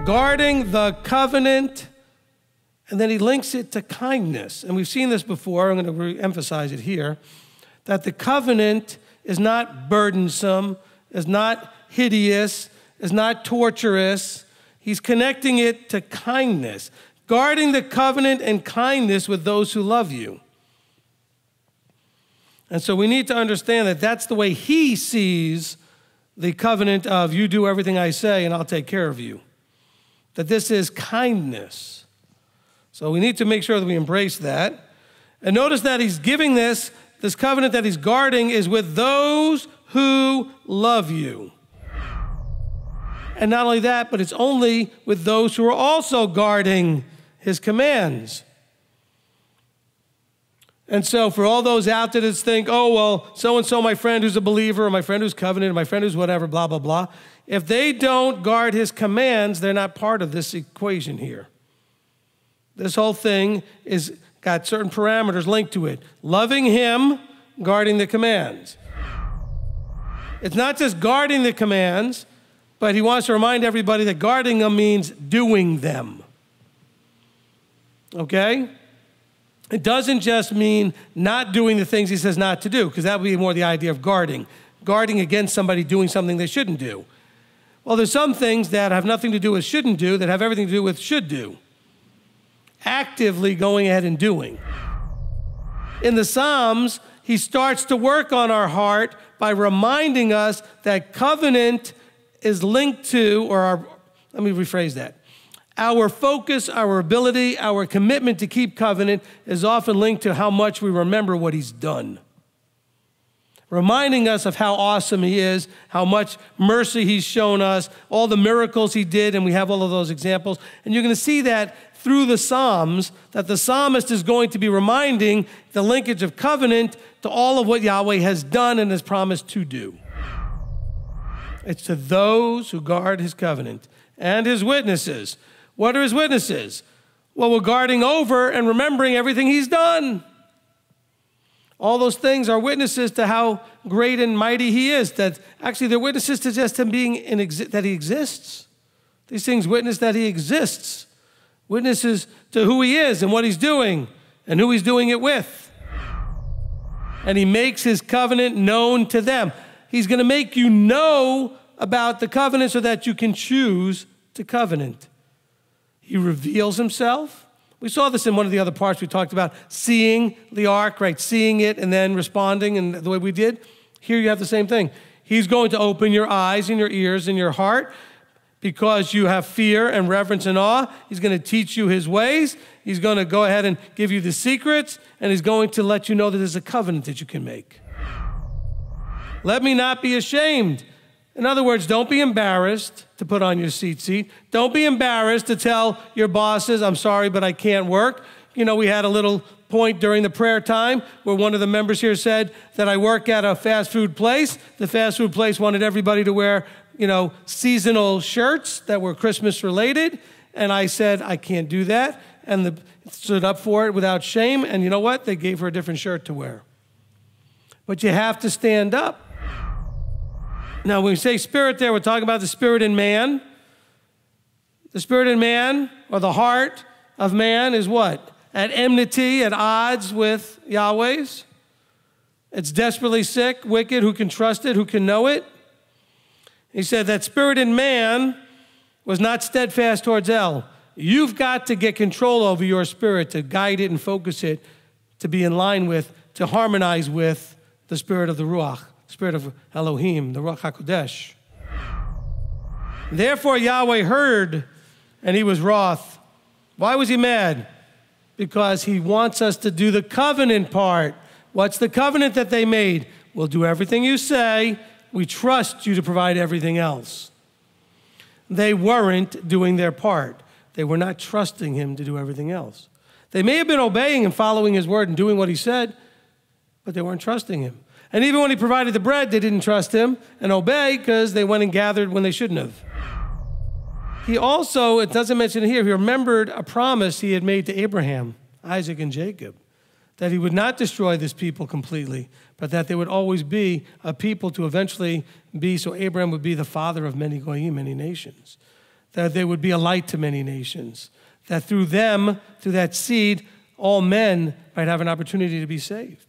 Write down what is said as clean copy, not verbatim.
Guarding the covenant, and then he links it to kindness. And we've seen this before, I'm going to re-emphasize it here, that the covenant is not burdensome, is not hideous, is not torturous. He's connecting it to kindness, guarding the covenant and kindness with those who love you. And so we need to understand that that's the way he sees the covenant of you do everything I say and I'll take care of you. That this is kindness. So we need to make sure that we embrace that. And notice that he's giving this covenant that he's guarding is with those who love you. And not only that, but it's only with those who are also guarding his commands. And so for all those out there that think, oh, well, so-and-so, my friend who's a believer, or my friend who's covenanted, my friend who's whatever, blah, blah, blah. If they don't guard his commands, they're not part of this equation here. This whole thing is got certain parameters linked to it. Loving him, guarding the commands. It's not just guarding the commands, but he wants to remind everybody that guarding them means doing them. Okay? It doesn't just mean not doing the things he says not to do, because that would be more the idea of guarding. Guarding against somebody doing something they shouldn't do. Well, there's some things that have nothing to do with shouldn't do that have everything to do with should do. Actively going ahead and doing. In the Psalms, he starts to work on our heart by reminding us that covenant is linked to, let me rephrase that. Our focus, our ability, our commitment to keep covenant is often linked to how much we remember what he's done. Reminding us of how awesome he is, how much mercy he's shown us, all the miracles he did, and we have all of those examples. And you're going to see that through the Psalms, that the psalmist is going to be reminding the linkage of covenant to all of what Yahweh has done and has promised to do. It's to those who guard his covenant and his witnesses. What are his witnesses? Well, we're guarding over and remembering everything he's done. All those things are witnesses to how great and mighty he is. That actually they're witnesses to just him being that he exists. These things witness that he exists. Witnesses to who he is and what he's doing and who he's doing it with. And he makes his covenant known to them. He's going to make you know about the covenant so that you can choose to covenant. He reveals himself. We saw this in one of the other parts we talked about, seeing the ark, right? Seeing it and then responding and the way we did. Here you have the same thing. He's going to open your eyes and your ears and your heart because you have fear and reverence and awe. He's going to teach you his ways. He's going to go ahead and give you the secrets, and he's going to let you know that there's a covenant that you can make. Let me not be ashamed. In other words, don't be embarrassed to put on your seat. Don't be embarrassed to tell your bosses, I'm sorry, but I can't work. You know, we had a little point during the prayer time where one of the members here said that I work at a fast food place. The fast food place wanted everybody to wear, seasonal shirts that were Christmas related. And I said, I can't do that. And stood up for it without shame. And you know what? They gave her a different shirt to wear. But you have to stand up. Now, when we say spirit there, we're talking about the spirit in man. The spirit in man, or the heart of man, is what? At enmity, at odds with Yahweh's. It's desperately sick, wicked, who can trust it, who can know it. He said that spirit in man was not steadfast towards El. You've got to get control over your spirit, to guide it and focus it, to be in line with, to harmonize with the spirit of the Ruach. Spirit of Elohim, the Ruach HaKodesh. Therefore Yahweh heard, and he was wroth. Why was he mad? Because he wants us to do the covenant part. What's the covenant that they made? We'll do everything you say. We trust you to provide everything else. They weren't doing their part. They were not trusting him to do everything else. They may have been obeying and following his word and doing what he said, but they weren't trusting him. And even when he provided the bread, they didn't trust him and obey because they went and gathered when they shouldn't have. He also, it doesn't mention it here, he remembered a promise he had made to Abraham, Isaac, and Jacob. that he would not destroy this people completely, but that there would always be a people to eventually be, so Abraham would be the father of many goyim, many nations. That they would be a light to many nations. That through them, through that seed, all men might have an opportunity to be saved.